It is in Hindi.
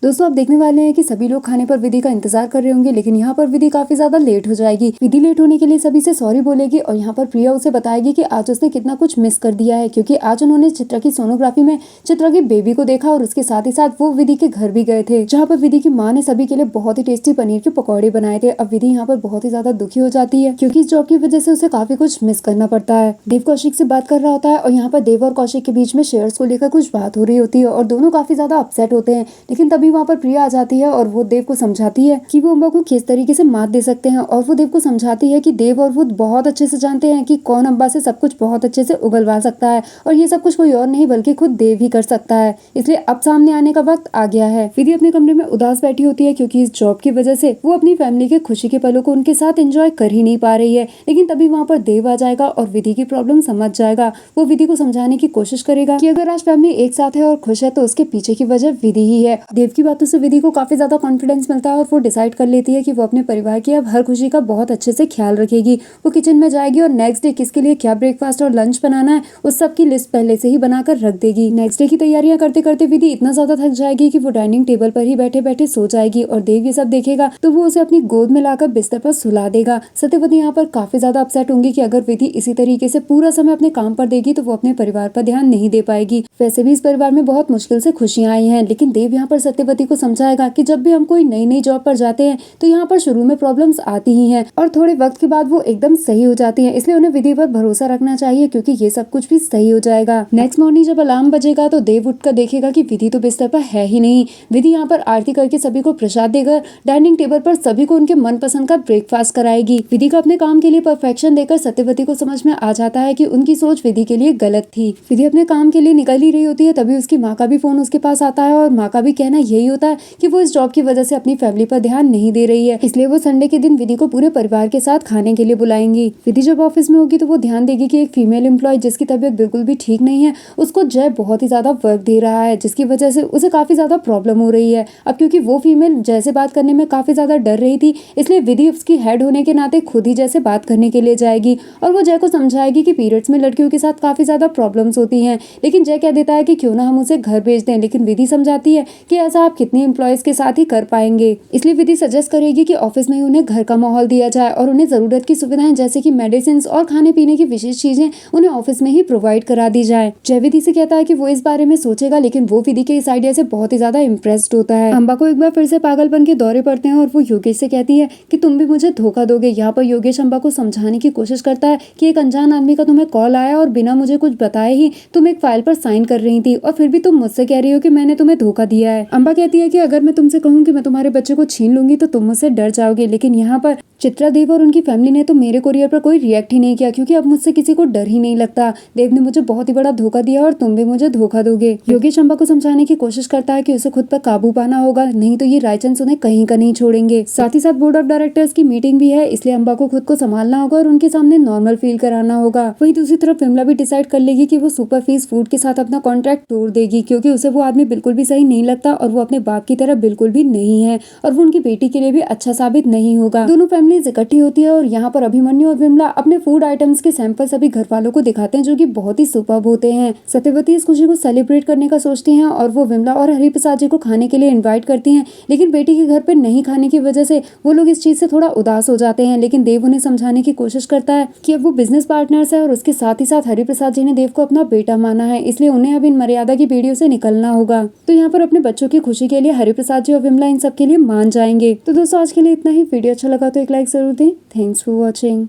दोस्तों आप देखने वाले हैं कि सभी लोग खाने पर विधि का इंतजार कर रहे होंगे, लेकिन यहाँ पर विधि काफी ज्यादा लेट हो जाएगी। विधि लेट होने के लिए सभी से सॉरी बोलेगी और यहाँ पर प्रिया उसे बताएगी कि आज उसने कितना कुछ मिस कर दिया है, क्योंकि आज उन्होंने चित्रा की सोनोग्राफी में चित्रा की बेबी को देखा और उसके साथ ही साथ वो विधि के घर भी गए थे, जहाँ पर विधि की माँ ने सभी के लिए बहुत ही टेस्टी पनीर के पकौड़े बनाए थे। अब विधि यहाँ पर बहुत ही ज्यादा दुखी हो जाती है, क्योंकि इस जॉब की वजह से उसे काफी कुछ मिस करना पड़ता है। देव कौशिक से बात कर रहा होता है और यहाँ पर देव और कौशिक के बीच में शेयर्स को लेकर कुछ बात हो रही होती है और दोनों काफी ज्यादा अपसेट होते हैं। लेकिन तभी वहाँ पर प्रिया आ जाती है और वो देव को समझाती है कि वो अम्बा को किस तरीके से मात दे सकते हैं, और वो देव को समझाती है कि देव और वो बहुत अच्छे से जानते हैं कि कौन अम्बा से सब कुछ बहुत अच्छे से उगलवा सकता है, और ये सब कुछ कोई और नहीं बल्कि खुद देव ही कर सकता है। इसलिए अब सामने आने का वक्त आ गया है। विधि अपने कमरे में उदास बैठी होती है, क्योंकि इस जॉब की वजह से वो अपनी फैमिली के खुशी के पलों को उनके साथ एंजॉय कर ही नहीं पा रही है। लेकिन तभी वहाँ पर देव आ जाएगा और विधि की प्रॉब्लम समझ जाएगा। वो विधि को समझाने की कोशिश करेगा कि अगर आज फैमिली एक साथ है और खुश है तो उसके पीछे की वजह विधि ही है। देव की बातों से विधि को काफी ज्यादा कॉन्फिडेंस मिलता है और वो डिसाइड कर लेती है कि वो अपने परिवार की अब हर खुशी का बहुत अच्छे से ख्याल रखेगी। वो किचन में जाएगी और नेक्स्ट डे किसके लिए क्या ब्रेकफास्ट और लंच बनाना है उस सब की लिस्ट पहले से ही बनाकर रख देगी। नेक्स्ट डे की तैयारियां करते करते विधि इतना ज्यादा थक जाएगी कि वो डाइनिंग टेबल पर ही बैठे बैठे सो जाएगी, और देव ये सब देखेगा तो वो उसे अपनी गोद में लाकर बिस्तर पर सुला देगा। सत्यवती यहाँ पर काफी ज्यादा अपसेट होंगी कि अगर विधि इसी तरीके से पूरा समय अपने काम पर देगी तो वो अपने परिवार पर ध्यान नहीं दे पाएगी। वैसे भी इस परिवार में बहुत मुश्किल से खुशियां आई हैं, लेकिन देव यहाँ पर सत्यवती को समझाएगा कि जब भी हम कोई नई नई जॉब पर जाते हैं तो यहाँ पर शुरू में प्रॉब्लम्स आती ही हैं और थोड़े वक्त के बाद वो एकदम सही हो जाती हैं। इसलिए उन्हें विधि पर भरोसा रखना चाहिए, क्योंकि ये सब कुछ भी सही हो जाएगा। नेक्स्ट मॉर्निंग जब अलार्म बजेगा तो देव उठकर देखेगा कि विधि तो बिस्तर पर है ही नहीं। विधि यहाँ पर आरती करके सभी को प्रसाद देकर डाइनिंग टेबल पर सभी को उनके मनपसंद का ब्रेकफास्ट कराएगी। विधि को अपने काम के लिए परफेक्शन देकर सत्यवती को समझ में आ जाता है कि उनकी सोच विधि के लिए गलत थी। विधि अपने काम के लिए निकल ही रही होती है, तभी उसकी माँ का भी फोन उसके पास आता है और माँ का भी कहना यही होता है कि वो इस जॉब की वजह से अपनी फैमिली पर ध्यान नहीं दे रही है, इसलिए वो संडे के दिन विधि को पूरे परिवार के साथ खाने के लिए बुलाएंगी। विधि जब ऑफिस में होगी तो वो ध्यान देगी कि एक फीमेल एम्प्लॉय जिसकी तबीयत बिल्कुल भी ठीक नहीं है उसको जय बहुत ही ज्यादा वर्क दे रहा है, जिसकी वजह से उसे काफी ज्यादा प्रॉब्लम हो रही है। अब क्योंकि वो फीमेल जय से बात करने में काफी ज्यादा डर रही थी, इसलिए विधि उसकी हेड होने के नाते खुद ही जय से बात करने के लिए जाएगी और वो जय को समझाएगी कि पीरियड्स में लड़कियों के साथ काफी ज्यादा प्रॉब्लम्स होती हैं। लेकिन जय कह देता है कि क्यों ना हम उसे घर भेज दें, लेकिन विधि समझाती है कि ऐसा आप कितने एम्प्लॉयज के साथ ही कर पाएंगे। इसलिए विधि सजेस्ट करेगी कि ऑफिस में ही उन्हें घर का माहौल दिया जाए और उन्हें जरूरत की सुविधाएं जैसे कि मेडिसिन और खाने पीने की विशेष चीजें उन्हें ऑफिस में ही प्रोवाइड करा दी जाए। जय विधि से कहता है कि वो इस बारे में सोचेगा, लेकिन वो विधि के इस आइडिया से बहुत ही ज्यादा इम्प्रेस्ड होता है। अम्बा को एक बार फिर से पागलपन के दौरे पड़ते हैं और वो योगेश से कहती है कि तुम भी मुझे धोखा दोगे। यहाँ पर योगेश अम्बा को समझाने की कोशिश करता है कि एक अनजान आदमी का तुम्हें कॉल आया और बिना मुझे कुछ बताए ही तुम एक फाइल पर साइन कर रही थी, और फिर भी तुम मुझसे कह रही हो कि मैंने तुम्हें धोखा दिया है। अम्बा कहती है कि अगर मैं तुमसे कहूँ कि मैं तुम्हारे बच्चे को छीन लूंगी तो तुम मुझसे डर जाओगे, लेकिन यहाँ पर चित्रा देव और उनकी फैमिली ने तो मेरे कोरियर पर कोई रिएक्ट ही नहीं किया, क्योंकि अब मुझसे किसी को डर ही नहीं लगता। देव ने मुझे बहुत ही बड़ा धोखा दिया और तुम भी मुझे धोखा दोगे। योगेश अम्बा को समझाने की कोशिश करता है कि उसे खुद पर काबू पाना होगा, नहीं तो ये रायचंद उन्हें कहीं का नहीं छोड़ेंगे। साथ ही साथ बोर्ड ऑफ डायरेक्टर्स की मीटिंग भी है, इसलिए अम्बा को खुद को संभालना होगा और उनके सामने नॉर्मल फील कराना होगा। वहीं दूसरी तरफ विमला भी डिसाइड कर लेगी कि वो सुपर फीस फूड के साथ अपना कॉन्ट्रैक्ट तोड़ देगी, क्योंकि उसे वो आदमी बिल्कुल भी सही नहीं लगता और वो अपने बाप की तरह बिल्कुल भी नहीं है और वो उनकी बेटी के लिए भी अच्छा साबित नहीं होगा। दोनों फैमिलीज इकट्ठी होती है और यहाँ पर अभिमन्यु और विमला अपने फूड आइटम्स के सैंपल सभी घर वालों को दिखाते हैं, जो कि बहुत ही सुपर्ब होते हैं। सत्यवती इस खुशी को सेलिब्रेट करने का सोचती हैं और वो विमला और हरिप्रसाद जी को खाने के लिए इनवाइट करती हैं, लेकिन बेटी के घर पे नहीं खाने की वजह से वो लोग इस चीज से थोड़ा उदास हो जाते हैं। लेकिन देव उन्हें समझाने की कोशिश करता है कि अब वो बिजनेस पार्टनर्स है और उसके साथ ही साथ हरिप्रसाद जी ने देव को अपना बेटा माना है, इसलिए उन्हें अब इन मर्यादा की बेड़ियों से निकलना होगा। तो यहाँ पर अपने बच्चों की खुशी के लिए हरिप्रसाद जी और विमला इन सब के लिए मान जाएंगे। तो दोस्तों आज के लिए इतना ही। वीडियो अच्छा लगा तो एक लाइक जरूर दें। Thanks for watching.